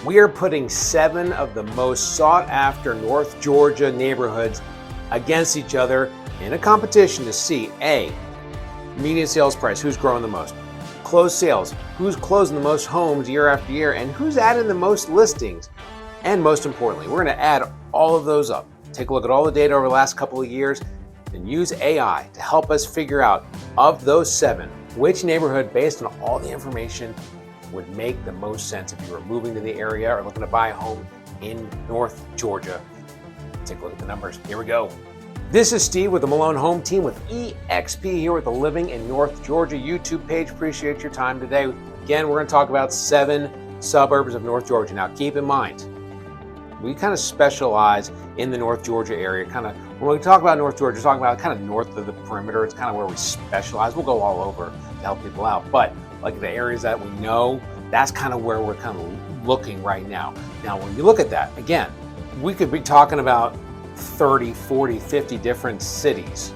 We are putting 7 of the most sought after North Georgia neighborhoods against each other in a competition to see A, median sales price, who's growing the most, closed sales, who's closing the most homes year after year, and who's adding the most listings. And most importantly, we're going to add all of those up, take a look at all the data over the last couple of years, and use AI to help us figure out, of those 7, which neighborhood, based on all the information, would make the most sense if you were moving to the area or looking to buy a home in North Georgia. Take a look at the numbers. Here we go. This is Steve with the Malone Home Team with EXP here with the Living in North Georgia YouTube page. Appreciate your time today. Again, we're going to talk about 7 suburbs of North Georgia. Now, keep in mind, we kind of specialize in the North Georgia area. When we talk about North Georgia, we're talking about kind of north of the perimeter. It's kind of where we specialize. We'll go all over to help people out. But like the areas that we know, that's kind of where we're kind of looking right now. Now, when you look at that, again, we could be talking about 30, 40, 50 different cities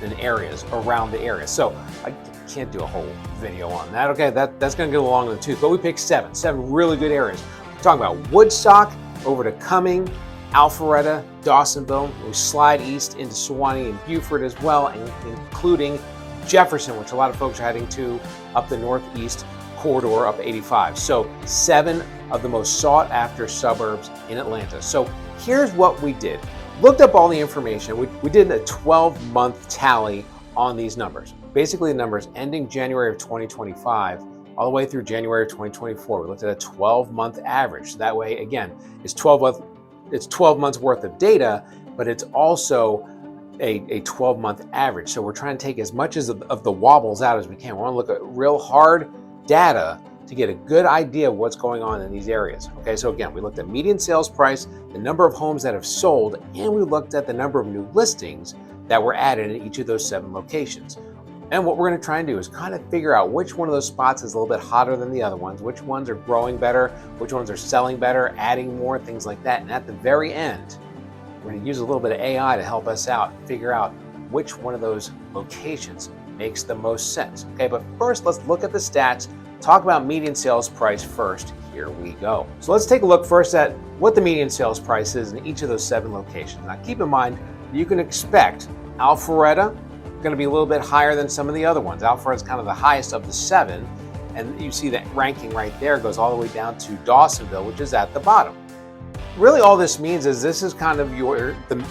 and areas around the area. So I can't do a whole video on that. Okay, that's going to get along in the tooth. But we picked 7 really good areas. We're talking about Woodstock, over to Cumming, Alpharetta, Dawsonville. We slide east into Suwanee and Buford as well, including Jefferson, which a lot of folks are heading to up the northeast corridor up 85. So 7 of the most sought after suburbs in Atlanta. So here's what we did. Looked up all the information. We did a 12-month tally on these numbers. Basically the numbers ending January of 2025 all the way through January of 2024. We looked at a 12-month average. So that way, again, it's 12 months worth of data, but it's also a 12-month average. So we're trying to take as much of the wobbles out as we can. We want to look at real hard data to get a good idea of what's going on in these areas. Okay, so again, we looked at median sales price, the number of homes that have sold, and we looked at the number of new listings that were added in each of those 7 locations. And what we're going to try and do is kind of figure out which one of those spots is a little bit hotter than the other ones, which ones are growing better, which ones are selling better, adding more, things like that. And at the very end, we're going to use a little bit of AI to help us out and figure out which one of those locations makes the most sense. Okay, but first let's look at the stats, talk about median sales price first. Here we go. So let's take a look first at what the median sales price is in each of those 7 locations. Now keep in mind, you can expect Alpharetta going to be a little bit higher than some of the other ones. Alpharetta is kind of the highest of the 7, and you see that ranking right there goes all the way down to Dawsonville, which is at the bottom. Really all this means is this is kind of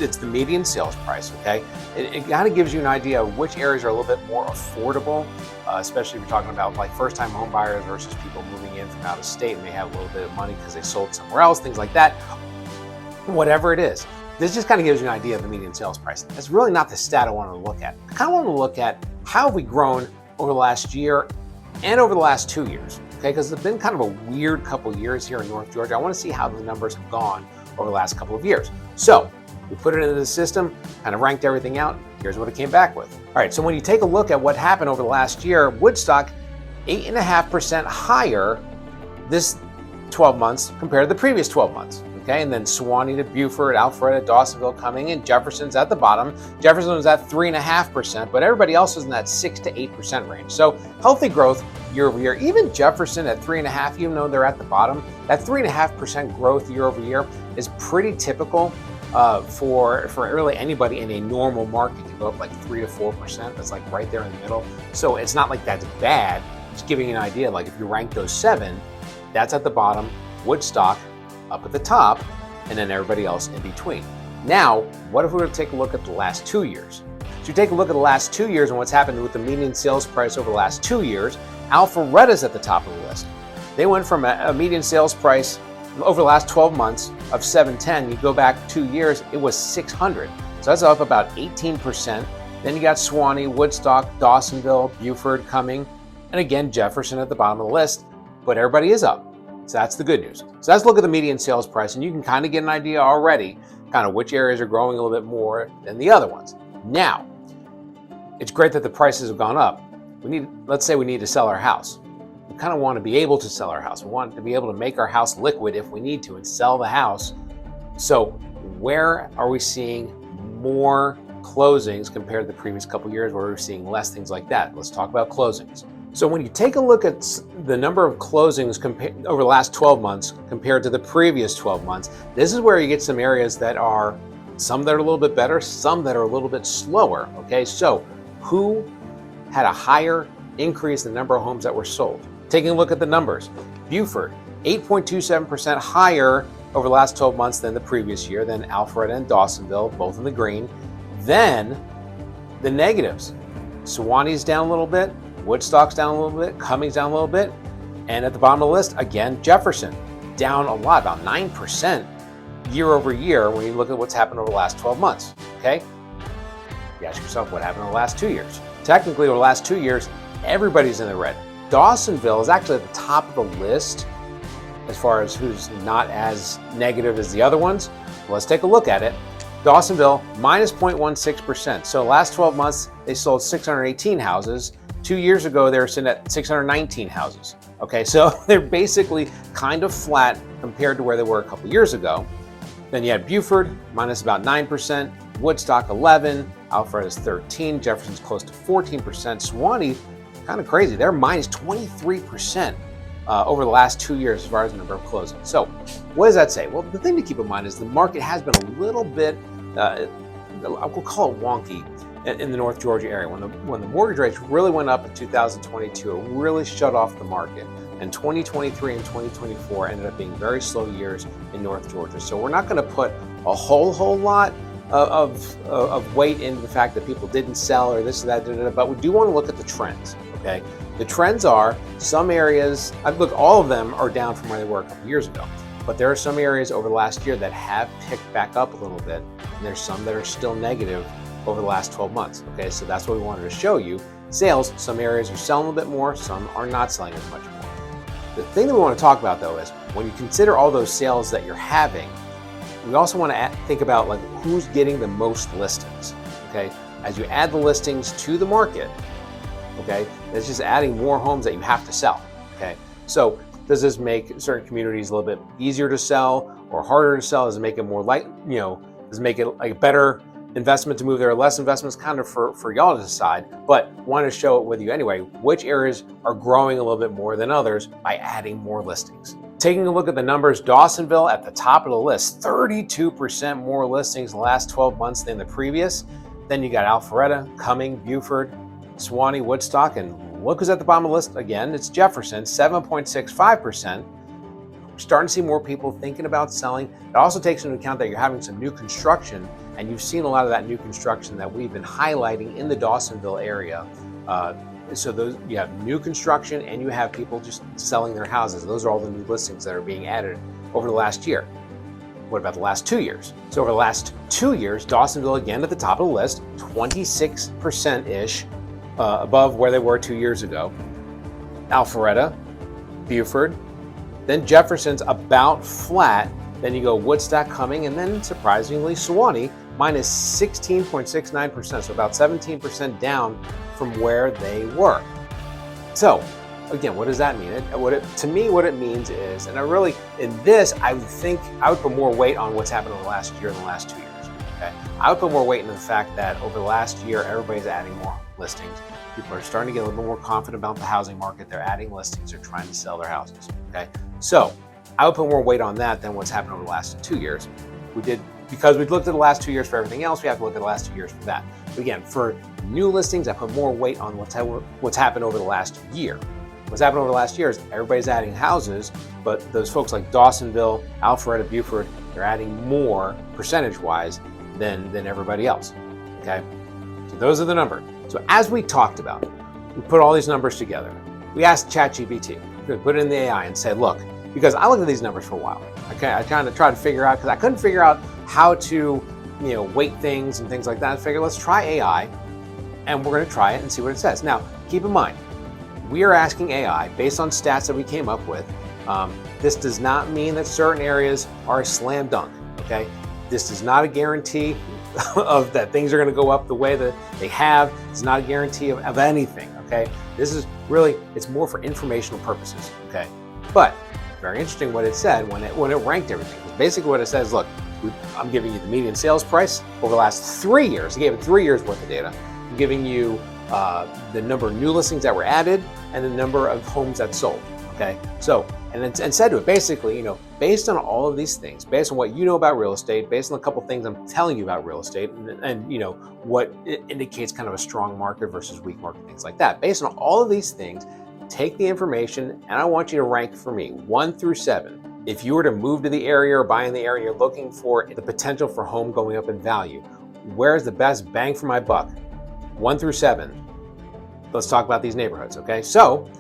it's the median sales price, okay? It kind of gives you an idea of which areas are a little bit more affordable, especially if you're talking about like first-time home buyers versus people moving in from out of state and they have a little bit of money because they sold somewhere else, things like that. Whatever it is. This just kind of gives you an idea of the median sales price. That's really not the stat I want to look at. I kind of want to look at how have we grown over the last year and over the last 2 years, okay? Because it's been kind of a weird couple years here in North Georgia. I want to see how the numbers have gone over the last couple of years. So we put it into the system, kind of ranked everything out. Here's what it came back with. All right, so when you take a look at what happened over the last year, Woodstock, 8.5% higher this 12 months compared to the previous 12 months. Okay, and then Suwanee to Buford, Alpharetta, Dawsonville, Cumming, and Jefferson's at the bottom. Jefferson was at 3.5%, but everybody else is in that 6 to 8% range. So healthy growth year over year. Even Jefferson at 3.5%, even though they're at the bottom, that 3.5% growth year over year is pretty typical for really anybody in a normal market to go up like 3 to 4%. That's like right there in the middle. So it's not like that's bad. Just giving you an idea, like if you rank those 7, that's at the bottom. Woodstock up at the top, and then everybody else in between. Now, what if we were to take a look at the last 2 years? So you take a look at the last 2 years and what's happened with the median sales price over the last 2 years. Alpharetta's at the top of the list. They went from a median sales price over the last 12 months of $710. You go back 2 years, it was $600. So that's up about 18%. Then you got Suwanee, Woodstock, Dawsonville, Buford, Cumming, and again, Jefferson at the bottom of the list. But everybody is up. So that's the good news. So let's look at the median sales price, and you can kind of get an idea already kind of which areas are growing a little bit more than the other ones. Now, it's great that the prices have gone up. Let's say we need to sell our house. We kind of want to be able to sell our house. We want to be able to make our house liquid if we need to and sell the house. So where are we seeing more closings compared to the previous couple of years where we're seeing less, things like that? Let's talk about closings. So when you take a look at the number of closings over the last 12 months compared to the previous 12 months, this is where you get some areas that are, some that are a little bit better, some that are a little bit slower, okay? So who had a higher increase in the number of homes that were sold? Taking a look at the numbers, Buford, 8.27% higher over the last 12 months than the previous year, then Alpharetta and Dawsonville, both in the green. Then the negatives, Suwanee's down a little bit, Woodstock's down a little bit, Cumming's down a little bit, and at the bottom of the list, again, Jefferson, down a lot, about 9% year over year when you look at what's happened over the last 12 months, okay? You ask yourself what happened over the last 2 years. Technically, over the last 2 years, everybody's in the red. Dawsonville is actually at the top of the list as far as who's not as negative as the other ones. Well, let's take a look at it. Dawsonville, minus 0.16%. So last 12 months, they sold 618 houses. 2 years ago, they were sitting at 619 houses. Okay, so they're basically kind of flat compared to where they were a couple years ago. Then you had Buford, minus about 9%, Woodstock 11, Alpharetta's 13, Jefferson's close to 14%, Suwanee, kind of crazy, they're minus 23% over the last 2 years as far as the number of closings. So what does that say? Well, the thing to keep in mind is the market has been a little bit, we'll call it wonky in the North Georgia area. When the mortgage rates really went up in 2022, it really shut off the market. And 2023 and 2024 ended up being very slow years in North Georgia. So we're not going to put a whole lot of weight into the fact that people didn't sell or this or that, but we do want to look at the trends, okay? The trends are some areas, look, all of them are down from where they were a couple years ago, but there are some areas over the last year that have picked back up a little bit, and there's some that are still negative over the last 12 months, okay? So that's what we wanted to show you. Sales, some areas are selling a bit more, some are not selling as much more. The thing that we want to talk about though is when you consider all those sales that you're having, we also want to think about like who's getting the most listings, okay? As you add the listings to the market, okay, it's just adding more homes that you have to sell, okay? So does this make certain communities a little bit easier to sell or harder to sell? Does it make it more does it make it like a better investment to move there, less investments, kind of for y'all to decide, but want to show it with you anyway, which areas are growing a little bit more than others by adding more listings. Taking a look at the numbers, Dawsonville at the top of the list, 32% more listings in the last 12 months than the previous. Then you got Alpharetta, Cumming, Buford, Suwanee, Woodstock, and look who's at the bottom of the list again, it's Jefferson, 7.65%. We're starting to see more people thinking about selling. It also takes into account that you're having some new construction, and you've seen a lot of that new construction that we've been highlighting in the Dawsonville area. So those, you have new construction and you have people just selling their houses. Those are all the new listings that are being added over the last year. What about the last 2 years? So over the last 2 years, Dawsonville again at the top of the list, 26%-ish above where they were 2 years ago. Alpharetta, Buford, then Jefferson's about flat. Then you go Woodstock, Cumming, and then surprisingly Suwanee, minus 16.69%, so about 17% down from where they were. So again, what does that mean? To me, what it means is, and I really, in this, I would put more weight on what's happened over the last year than the last 2 years, okay? I would put more weight into the fact that over the last year, everybody's adding more listings. People are starting to get a little bit more confident about the housing market. They're adding listings, they're trying to sell their houses, okay? So I would put more weight on that than what's happened over the last 2 years. Because we've looked at the last 2 years for everything else, we have to look at the last 2 years for that. But again, for new listings, I put more weight on what's happened over the last year. What's happened over the last year is everybody's adding houses, but those folks like Dawsonville, Alpharetta, Buford, they're adding more percentage-wise than everybody else, okay? So those are the numbers. So as we talked about, we put all these numbers together. We asked ChatGPT, we put it in the AI and said, look, because I looked at these numbers for a while, okay? I kind of tried to figure out, because I couldn't figure out how to, weight things and things like that. I figured let's try AI, and we're going to try it and see what it says. Now, keep in mind, we are asking AI based on stats that we came up with. This does not mean that certain areas are a slam dunk, okay? This is not a guarantee of that things are going to go up the way that they have. It's not a guarantee of anything, okay? This is really, it's more for informational purposes, okay? But very interesting what it said when it ranked everything. Basically what it says, look, I'm giving you the median sales price over the last 3 years. I gave it 3 years worth of data. I'm giving you the number of new listings that were added, and the number of homes that sold. Okay, so and said to it basically, based on all of these things, based on what you know about real estate, based on a couple things I'm telling you about real estate, and what it indicates kind of a strong market versus weak market, things like that. Based on all of these things, take the information and I want you to rank for me 1 through 7. If you were to move to the area or buy in the area, you're looking for the potential for home going up in value. Where's the best bang for my buck? 1 through 7. Let's talk about these neighborhoods, okay? So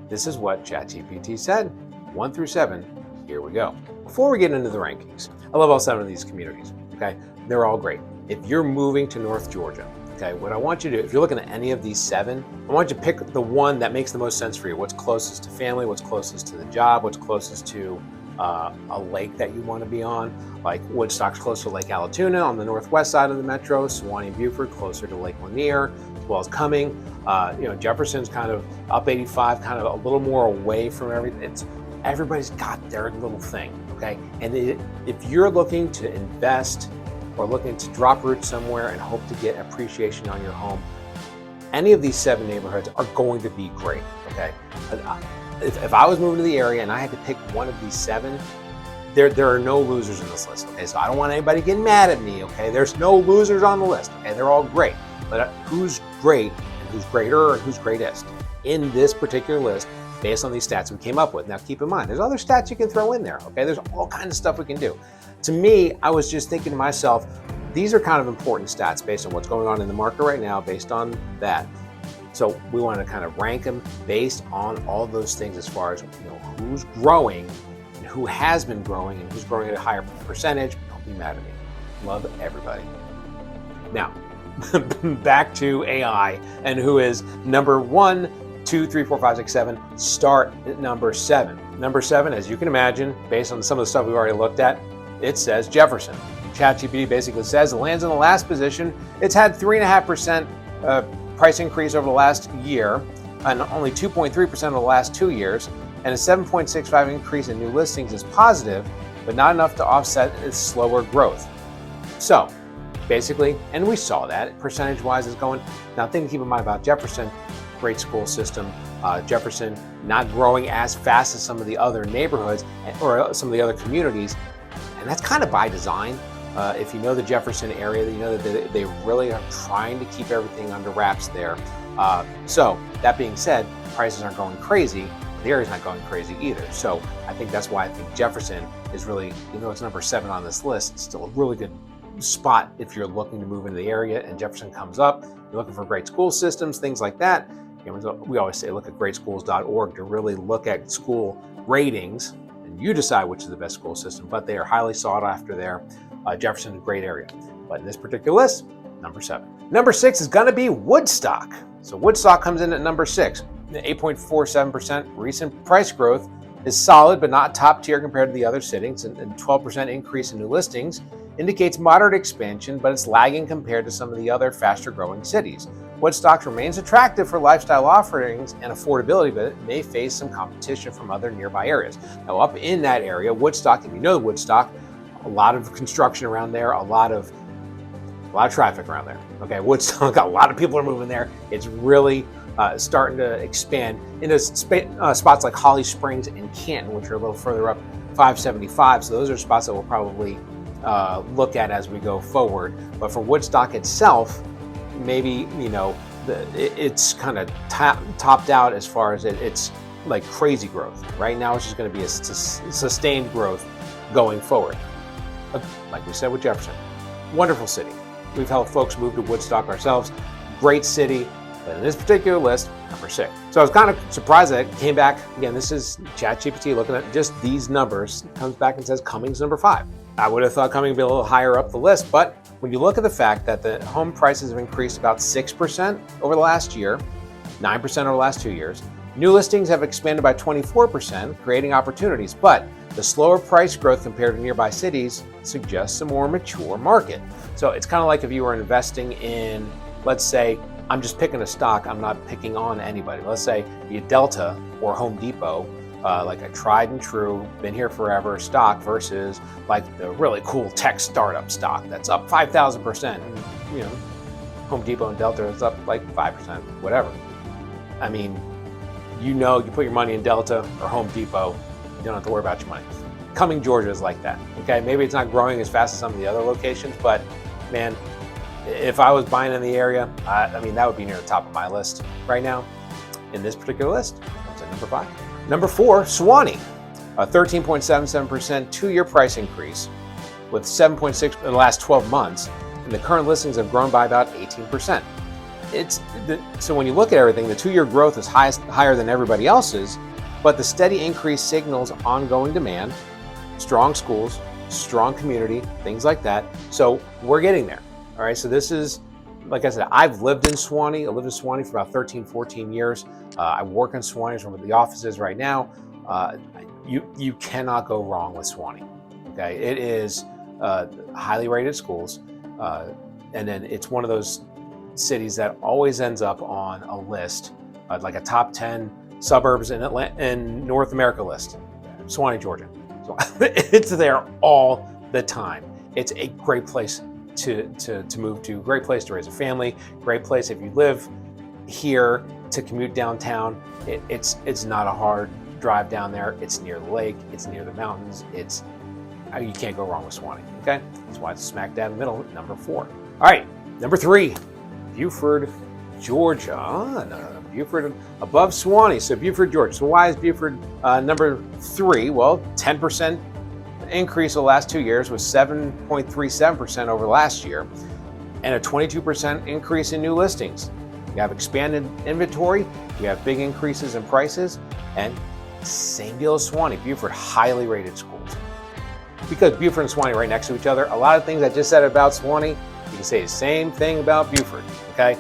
this is what ChatGPT said, 1 through 7. Here we go. Before we get into the rankings, I love all 7 of these communities, okay? They're all great. If you're moving to North Georgia, okay, what I want you to do, if you're looking at any of these 7, I want you to pick the one that makes the most sense for you. What's closest to family, what's closest to the job, what's closest to a lake that you want to be on. Like Woodstock's closer to Lake Allatoona on the northwest side of the metro, Suwanee and Buford closer to Lake Lanier, as well as Cumming. Jefferson's kind of up 85, kind of a little more away from everything. Everybody's got their little thing, okay? And if you're looking to invest or looking to drop roots somewhere and hope to get appreciation on your home, any of these 7 neighborhoods are going to be great, okay? If I was moving to the area and I had to pick one of these 7, there are no losers in this list, okay? So I don't want anybody getting mad at me, okay? There's no losers on the list, okay? They're all great. But who's great and who's greater and who's greatest in this particular list based on these stats we came up with? Now keep in mind, there's other stats you can throw in there, okay? There's all kinds of stuff we can do. To me, I was just thinking to myself, these are kind of important stats based on what's going on in the market right now, based on that. So we want to kind of rank them based on all those things as far as who's growing and who has been growing and who's growing at a higher percentage. Don't be mad at me. Love everybody. Now, back to AI and who is number 1, 2, 3, 4, 5, 6, 7. Start at number 7. Number 7, as you can imagine, based on some of the stuff we've already looked at, it says Jefferson. ChatGPT basically says it lands in the last position. It's had 3.5% price increase over the last year, and only 2.3% of the last 2 years, and a 7.65 increase in new listings is positive, but not enough to offset its slower growth. So, basically, and we saw that percentage-wise is going. Now, thing to keep in mind about Jefferson, great school system. Jefferson not growing as fast as some of the other neighborhoods or some of the other communities, and that's kind of by design. If you know the Jefferson area, you know that they really are trying to keep everything under wraps there. So that being said, prices aren't going crazy. The area's not going crazy either. So I think that's why I think Jefferson is really, even though it's number 7 on this list, it's still a really good spot if you're looking to move into the area and Jefferson comes up. You're looking for great school systems, things like that. We always say look at greatschools.org to really look at school ratings, and you decide which is the best school system, but they are highly sought after there. Jefferson is a great area, but in this particular list, number 7. Number 6 is going to be Woodstock. So Woodstock comes in at number 6. 8.47% recent price growth is solid, but not top tier compared to the other sittings, and 12% increase in new listings indicates moderate expansion, but it's lagging compared to some of the other faster growing cities. Woodstock remains attractive for lifestyle offerings and affordability, but it may face some competition from other nearby areas. Now up in that area, Woodstock, if you know Woodstock, a lot of construction around there, a lot of traffic around there. Okay, Woodstock, a lot of people are moving there. It's really starting to expand into spots like Holly Springs and Canton, which are a little further up 575. So those are spots that we'll probably look at as we go forward. But for Woodstock itself, maybe it's kind of topped out as far as it's like crazy growth. Right now, it's just going to be a sustained growth going forward. Like we said with Jefferson, wonderful city. We've helped folks move to Woodstock ourselves. Great city, but in this particular list, number 6. So I was kind of surprised that it came back. Again, this is ChatGPT looking at just these numbers. It comes back and says Cumming's number 5. I would have thought Cumming would be a little higher up the list, but when you look at the fact that the home prices have increased about 6% over the last year, 9% over the last 2 years, new listings have expanded by 24%, creating opportunities, but the slower price growth compared to nearby cities suggests a more mature market. So it's kind of like if you were investing in, let's say, I'm just picking a stock, I'm not picking on anybody. Let's say be a Delta or Home Depot, like a tried and true, been here forever stock versus like the really cool tech startup stock that's up 5,000%. Home Depot in Delta is up like 5%, whatever. I mean, you put your money in Delta or Home Depot, you don't have to worry about your money. Cumming, Georgia is like that, okay? Maybe it's not growing as fast as some of the other locations, but man, if I was buying in the area, I mean, that would be near the top of my list right now. In this particular list, comes at number 5. Number 4, Suwanee, a 13.77% 2-year price increase with 7.6 in the last 12 months, and the current listings have grown by about 18%. So when you look at everything, the 2-year growth is higher than everybody else's, but the steady increase signals ongoing demand, strong schools, strong community, things like that. So we're getting there. All right, so this is, like I said, I've lived in Suwanee. I lived in Suwanee for about 13, 14 years. I work in Suwanee, so I'm at the offices right now. You cannot go wrong with Suwanee. Okay, it is highly rated schools, and then it's one of those cities that always ends up on a list, like a top 10 suburbs in North America list. Suwanee, Georgia. So it's there all the time. It's a great place to move to, great place to raise a family, great place if you live here to commute downtown. It's not a hard drive down there. It's near the lake, it's near the mountains. You can't go wrong with Suwanee, okay? That's why it's smack dab in the middle, number 4. All right, number 3, Buford, Georgia. Buford above Suwanee, so Buford, Georgia. So why is Buford number 3? Well, 10% increase the last 2 years was 7.37% over last year, and a 22% increase in new listings. You have expanded inventory, you have big increases in prices, and same deal as Suwanee. Buford, highly rated schools. Because Buford and Suwanee are right next to each other, a lot of things I just said about Suwanee, you can say the same thing about Buford, okay?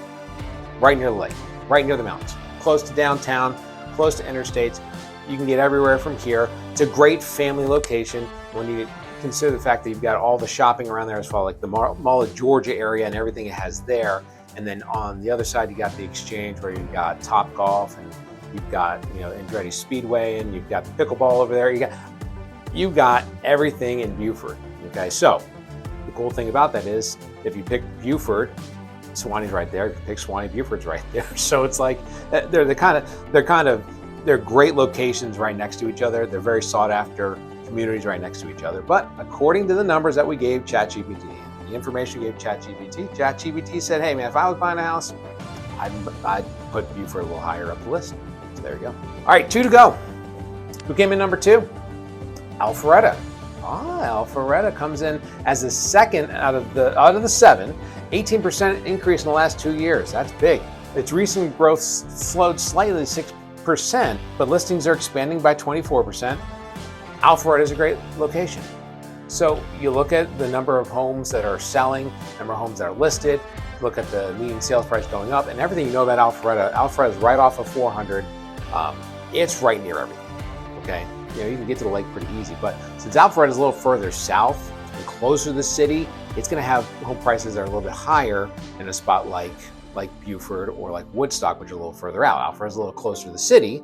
Right near the lake, right near the mountains, close to downtown, close to interstates. You can get everywhere from here. It's a great family location when you consider the fact that you've got all the shopping around there as well, like the Mall of Georgia area and everything it has there. And then on the other side, you got the Exchange where you've got Top Golf, and you've got, Andretti Speedway, and you've got the pickleball over there. You've got everything in Buford. Okay, so the cool thing about that is if you pick Buford, Suwanee's right there. If you pick Suwanee, Buford's right there. So it's like they're great locations right next to each other. They're very sought after communities right next to each other. But according to the numbers that we gave ChatGPT, the information we gave ChatGPT said, hey man, if I was buying a house, I'd put Buford a little higher up the list. So there you go. All right, 2 to go. Who came in number 2? Alpharetta. Alpharetta comes in as the second out of the 7. 18% increase in the last 2 years. That's big. Its recent growth slowed slightly to 6%, but listings are expanding by 24%. Alpharetta is a great location. So you look at the number of homes that are selling, number of homes that are listed, look at the median sales price going up, and everything you know about Alpharetta. Alpharetta is right off of 400. It's right near everything, okay? You can get to the lake pretty easy, but since Alpharetta is a little further south and closer to the city, it's going to have home prices that are a little bit higher in a spot like Buford or like Woodstock, which are a little further out. Alpharetta is a little closer to the city,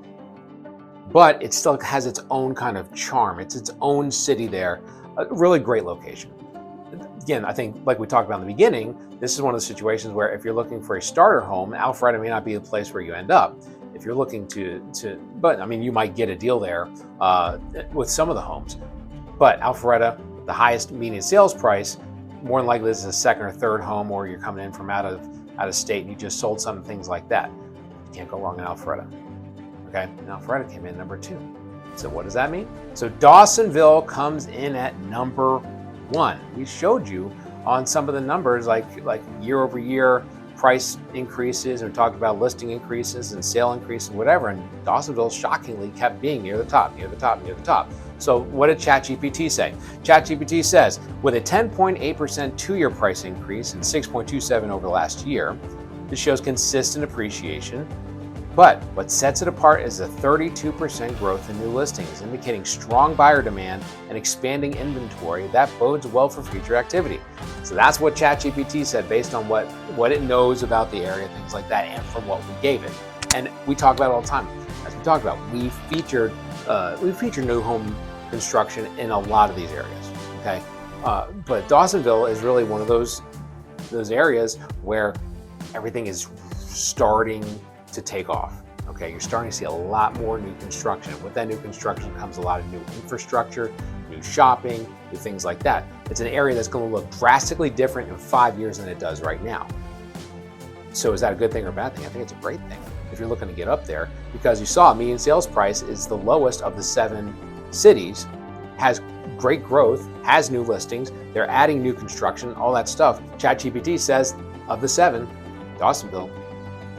but it still has its own kind of charm. It's its own city there. A really great location. Again, I think like we talked about in the beginning, this is one of the situations where if you're looking for a starter home, Alpharetta may not be the place where you end up. If you're looking but I mean, you might get a deal there with some of the homes. But Alpharetta, the highest median sales price, more than likely this is a second or third home, or you're coming in from out of state and you just sold some things like that. You can't go wrong in Alpharetta. Okay, and Alpharetta came in number 2. So what does that mean? So Dawsonville comes in at number 1. We showed you on some of the numbers like year over year price increases, and we talked about listing increases and sale increases and whatever, and Dawsonville shockingly kept being near the top. So what did ChatGPT say? ChatGPT says, with a 10.8% 2-year price increase and 6.27 over the last year, this shows consistent appreciation. But what sets it apart is a 32% growth in new listings, indicating strong buyer demand and expanding inventory that bodes well for future activity. So that's what ChatGPT said based on what it knows about the area, things like that, and from what we gave it. And we talk about it all the time. As we talked about, we featured new home construction in a lot of these areas. Okay, but Dawsonville is really one of those areas where everything is starting to take off. Okay, you're starting to see a lot more new construction. With that new construction comes a lot of new infrastructure, new shopping, new things like that. It's an area that's going to look drastically different in 5 years than it does right now. So is that a good thing or a bad thing? I think it's a great thing if you're looking to get up there, because you saw median sales price is the lowest of the 7 cities, has great growth, has new listings, they're adding new construction, all that stuff. ChatGPT says of the 7, Dawsonville,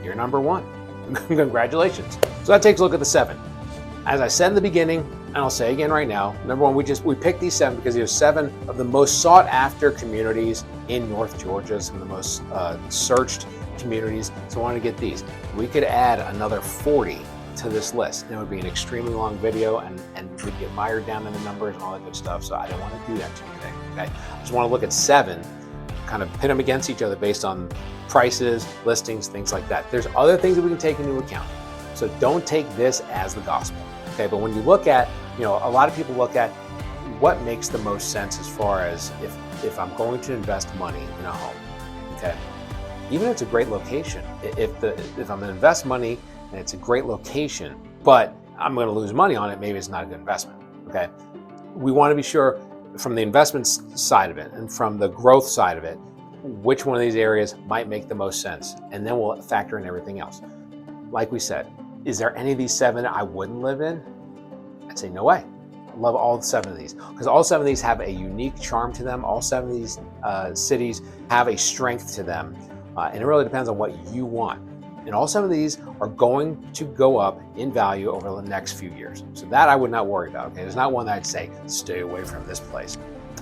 you're number 1. Congratulations. So that takes a look at the 7. As I said in the beginning, and I'll say again right now, number 1, we picked these 7 because there's 7 of the most sought after communities in North Georgia, some of the most searched communities. So I wanted to get these. We could add another 40 to this list. And it would be an extremely long video and we'd get mired down in the numbers and all that good stuff. So I don't want to do that to you today. Okay. I just want to look at 7, kind of pit them against each other based on prices, listings, things like that. There's other things that we can take into account. So don't take this as the gospel. Okay. But when you look at, a lot of people look at what makes the most sense as far as if I'm going to invest money in a home. Okay. Even if it's a great location, if I'm going to invest money and it's a great location, but I'm going to lose money on it, maybe it's not a good investment. Okay. We want to be sure from the investment side of it and from the growth side of it, which one of these areas might make the most sense. And then we'll factor in everything else. Like we said, is there any of these 7 I wouldn't live in? I'd say no way. I love all 7 of these because all 7 of these have a unique charm to them. All 7 of these cities have a strength to them. And it really depends on what you want. And all 7 of these are going to go up in value over the next few years. So that I would not worry about. Okay, there's not one that I'd say, stay away from this place.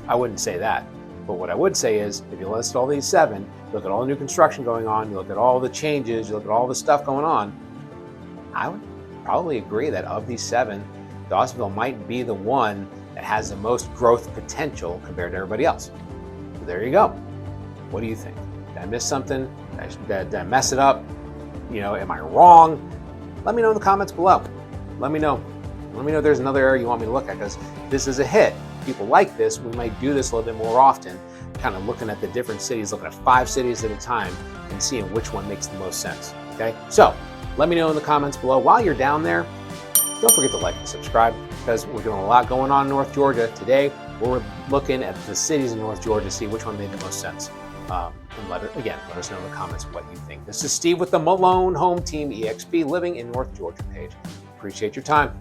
I wouldn't say that. But what I would say is, if you list all these 7, look at all the new construction going on, you look at all the changes, you look at all the stuff going on, I would probably agree that of these 7, Dawsonville might be the one that has the most growth potential compared to everybody else. So there you go. What do you think? Did I miss something? Did I mess it up? Am I wrong? Let me know in the comments below. Let me know. Let me know if there's another area you want me to look at, because this is a hit. People like this. We might do this a little bit more often, kind of looking at the different cities, looking at 5 cities at a time and seeing which one makes the most sense. Okay, so let me know in the comments below. While you're down there, don't forget to like and subscribe, because we're doing a lot going on in North Georgia. Today, we're looking at the cities in North Georgia to see which one made the most sense. And let us know in the comments what you think. This is Steve with the Malone Home Team EXP Living in North Georgia page. Appreciate your time.